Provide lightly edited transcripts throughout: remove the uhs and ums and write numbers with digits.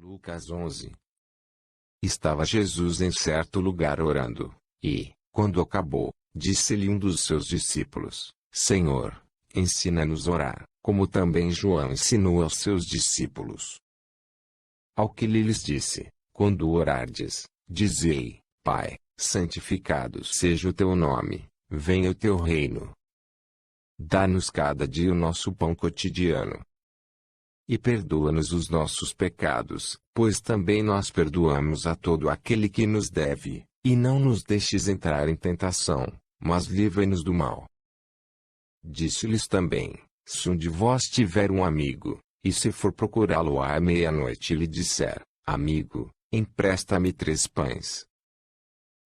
Lucas 11. Estava Jesus em certo lugar orando, e, quando acabou, disse-lhe um dos seus discípulos: Senhor, ensina-nos a orar, como também João ensinou aos seus discípulos. Ao que lhes disse: Quando orardes, dizei: Pai, santificado seja o teu nome, venha o teu reino. Dá-nos cada dia o nosso pão cotidiano. E perdoa-nos os nossos pecados, pois também nós perdoamos a todo aquele que nos deve, e não nos deixes entrar em tentação, mas livra-nos do mal. Disse-lhes também: Se um de vós tiver um amigo, e se for procurá-lo à meia-noite e lhe disser: Amigo, empresta-me 3 pães.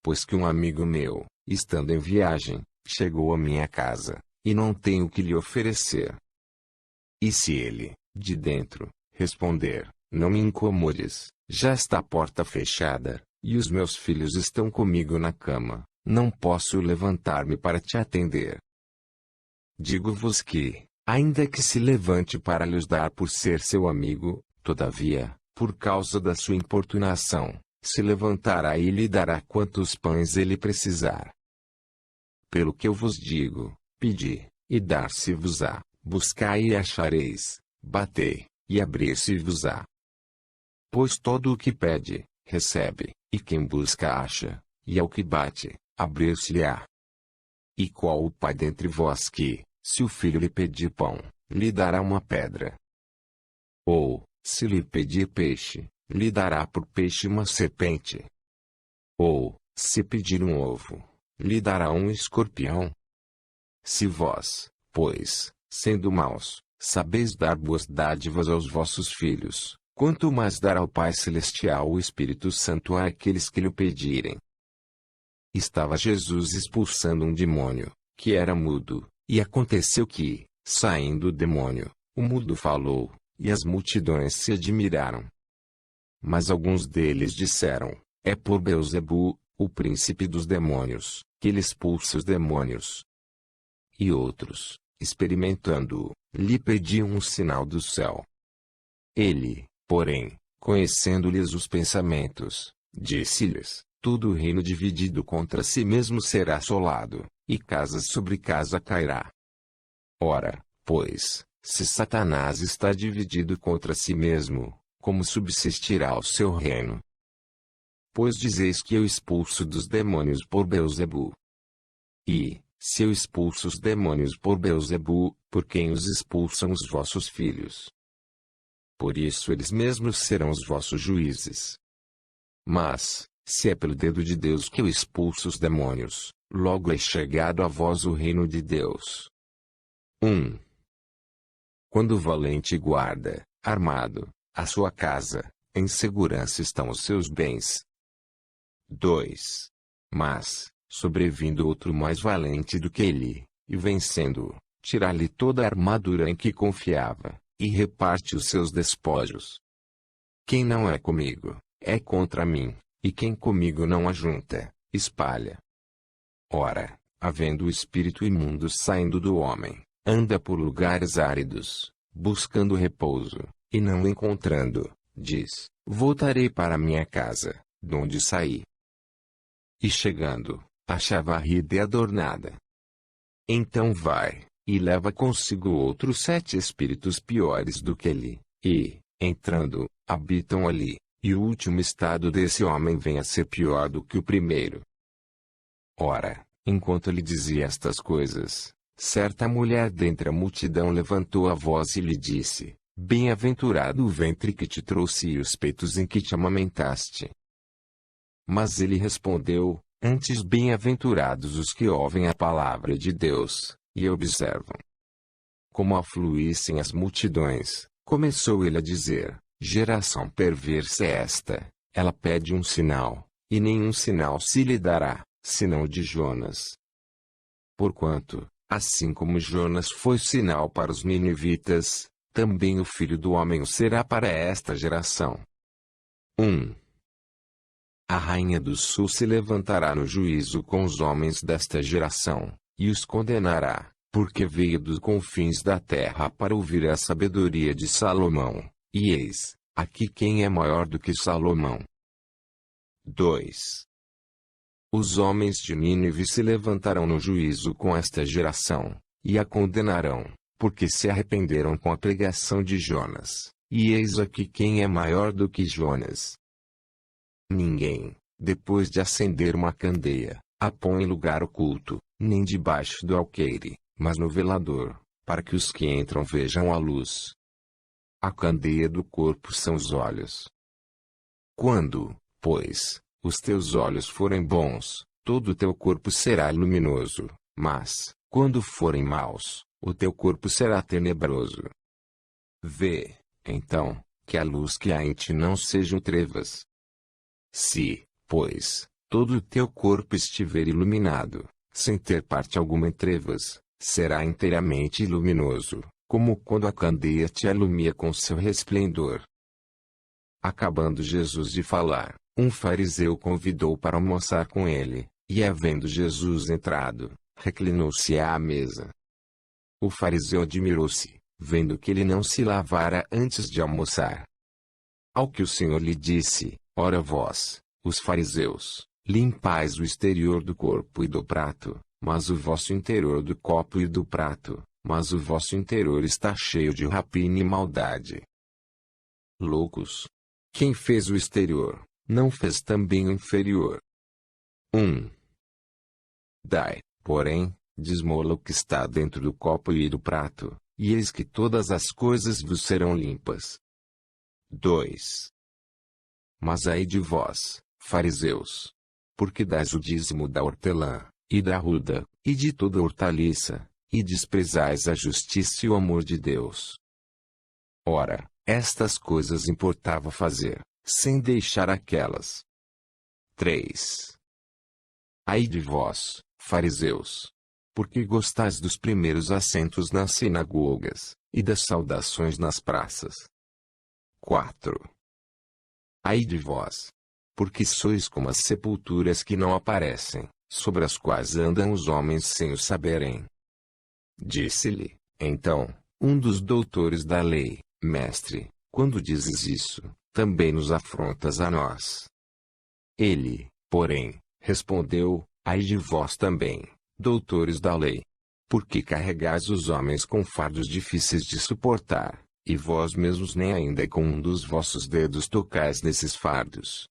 Pois que um amigo meu, estando em viagem, chegou à minha casa, e não tenho o que lhe oferecer. E se ele, de dentro, responder: Não me incomodes, já está a porta fechada, e os meus filhos estão comigo na cama, não posso levantar-me para te atender. Digo-vos que, ainda que se levante para lhes dar por ser seu amigo, todavia, por causa da sua importunação, se levantará e lhe dará quantos pães ele precisar. Pelo que eu vos digo, pedi, e dar-se-vos-á, buscai e achareis, batei, e abrir-se-vos-á. Pois todo o que pede, recebe, e quem busca acha, e ao que bate, abrir-se-lhe-á. E qual o pai dentre vós que, se o filho lhe pedir pão, lhe dará uma pedra? Ou, se lhe pedir peixe, lhe dará por peixe uma serpente? Ou, se pedir um ovo, lhe dará um escorpião? Se vós, pois, sendo maus, sabeis dar boas dádivas aos vossos filhos, quanto mais dará o Pai Celestial o Espírito Santo àqueles que lhe pedirem. Estava Jesus expulsando um demônio, que era mudo, e aconteceu que, saindo o demônio, o mudo falou, e as multidões se admiraram. Mas alguns deles disseram: É por Beelzebu, o príncipe dos demônios, que ele expulsa os demônios. E outros, experimentando-o, lhe pediam um sinal do céu. Ele, porém, conhecendo-lhes os pensamentos, disse-lhes: Todo reino dividido contra si mesmo será assolado, e casa sobre casa cairá. Ora, pois, se Satanás está dividido contra si mesmo, como subsistirá o seu reino? Pois dizeis que eu expulso dos demônios por Beelzebu. E, se eu expulso os demônios por Beelzebu, por quem os expulsam os vossos filhos? Por isso eles mesmos serão os vossos juízes. Mas, se é pelo dedo de Deus que eu expulso os demônios, logo é chegado a vós o reino de Deus. 1. Quando o valente guarda, armado, a sua casa, em segurança estão os seus bens. 2. Mas, sobrevindo outro mais valente do que ele, e vencendo-o, tira-lhe toda a armadura em que confiava, e reparte os seus despojos. Quem não é comigo, é contra mim, e quem comigo não ajunta, espalha. Ora, havendo o espírito imundo saindo do homem, anda por lugares áridos, buscando repouso, e não encontrando, diz: Voltarei para minha casa, donde saí. E chegando, acha varrida e adornada. Então vai, e leva consigo outros 7 espíritos piores do que ele, e, entrando, habitam ali, e o último estado desse homem vem a ser pior do que o primeiro. Ora, enquanto lhe dizia estas coisas, certa mulher dentre a multidão levantou a voz e lhe disse: Bem-aventurado o ventre que te trouxe e os peitos em que te amamentaste. Mas ele respondeu: Antes bem-aventurados os que ouvem a palavra de Deus, e observam. Como afluíssem as multidões, começou ele a dizer: Geração perversa é esta, ela pede um sinal, e nenhum sinal se lhe dará, senão o de Jonas. Porquanto, assim como Jonas foi sinal para os ninivitas, também o Filho do Homem o será para esta geração. 1. A rainha do sul se levantará no juízo com os homens desta geração, e os condenará, porque veio dos confins da terra para ouvir a sabedoria de Salomão, e eis, aqui quem é maior do que Salomão? 2. Os homens de Nínive se levantarão no juízo com esta geração, e a condenarão, porque se arrependeram com a pregação de Jonas, e eis aqui quem é maior do que Jonas. Ninguém, depois de acender uma candeia, a põe em lugar oculto, nem debaixo do alqueire, mas no velador, para que os que entram vejam a luz. A candeia do corpo são os olhos. Quando, pois, os teus olhos forem bons, todo o teu corpo será luminoso, mas, quando forem maus, o teu corpo será tenebroso. Vê, então, que a luz que há em ti não sejam trevas. Se, pois, todo o teu corpo estiver iluminado, sem ter parte alguma em trevas, será inteiramente luminoso, como quando a candeia te alumia com seu resplendor. Acabando Jesus de falar, um fariseu convidou para almoçar com ele, e havendo Jesus entrado, reclinou-se à mesa. O fariseu admirou-se, vendo que ele não se lavara antes de almoçar. Ao que o Senhor lhe disse: ora vós, os fariseus, limpais o exterior do corpo e do prato, mas o vosso interior do copo e do prato, mas o vosso interior está cheio de rapina e maldade. Loucos! Quem fez o exterior, não fez também o inferior? 1. Dai, porém, desmola o que está dentro do copo e do prato, e eis que todas as coisas vos serão limpas. 2. Mas ai de vós, fariseus! Porque dais o dízimo da hortelã, e da ruda, e de toda hortaliça, e desprezais a justiça e o amor de Deus. Ora, estas coisas importava fazer, sem deixar aquelas. 3. Ai de vós, fariseus! Porque gostais dos primeiros assentos nas sinagogas, e das saudações nas praças. 4. Ai de vós! Porque sois como as sepulturas que não aparecem, sobre as quais andam os homens sem o saberem. Disse-lhe, então, um dos doutores da lei: Mestre, quando dizes isso, também nos afrontas a nós. Ele, porém, respondeu: ai de vós também, doutores da lei! Porque carregais os homens com fardos difíceis de suportar, e vós mesmos nem ainda com um dos vossos dedos tocais nesses fardos.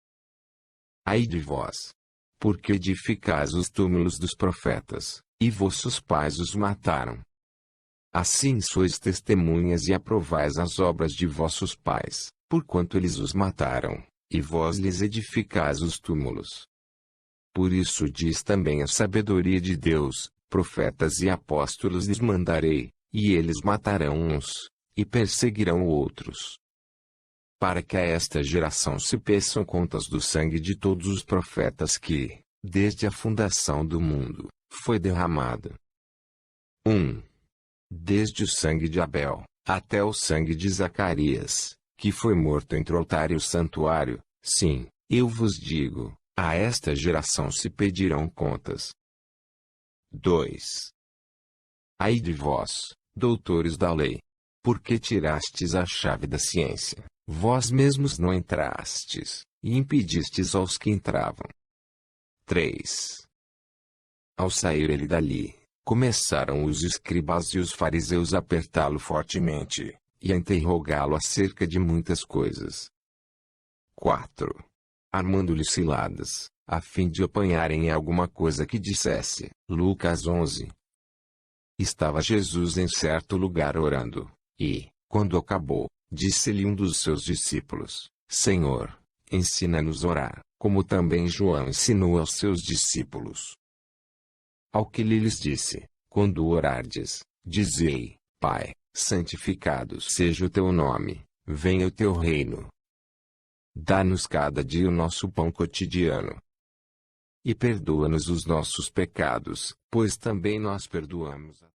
Ai de vós! Porque edificais os túmulos dos profetas, e vossos pais os mataram. Assim sois testemunhas e aprovais as obras de vossos pais, porquanto eles os mataram, e vós lhes edificais os túmulos. Por isso diz também a sabedoria de Deus: profetas e apóstolos lhes mandarei, e eles matarão uns, e perseguirão outros. Para que a esta geração se peçam contas do sangue de todos os profetas que, desde a fundação do mundo, foi derramado. 1. Desde o sangue de Abel, até o sangue de Zacarias, que foi morto entre o altar e o santuário, sim, eu vos digo, a esta geração se pedirão contas. 2. Ai de vós, doutores da lei! Porque tirastes a chave da ciência, vós mesmos não entrastes, e impedistes aos que entravam. 3. Ao sair ele dali, começaram os escribas e os fariseus a apertá-lo fortemente, e a interrogá-lo acerca de muitas coisas. 4. Armando-lhe ciladas, a fim de apanharem alguma coisa que dissesse. Lucas 11. Estava Jesus em certo lugar orando, e, quando acabou, disse-lhe um dos seus discípulos: Senhor, ensina-nos a orar, como também João ensinou aos seus discípulos. Ao que ele lhes disse: quando orardes, dizei: Pai, santificado seja o teu nome, venha o teu reino. Dá-nos cada dia o nosso pão cotidiano. E perdoa-nos os nossos pecados, pois também nós perdoamos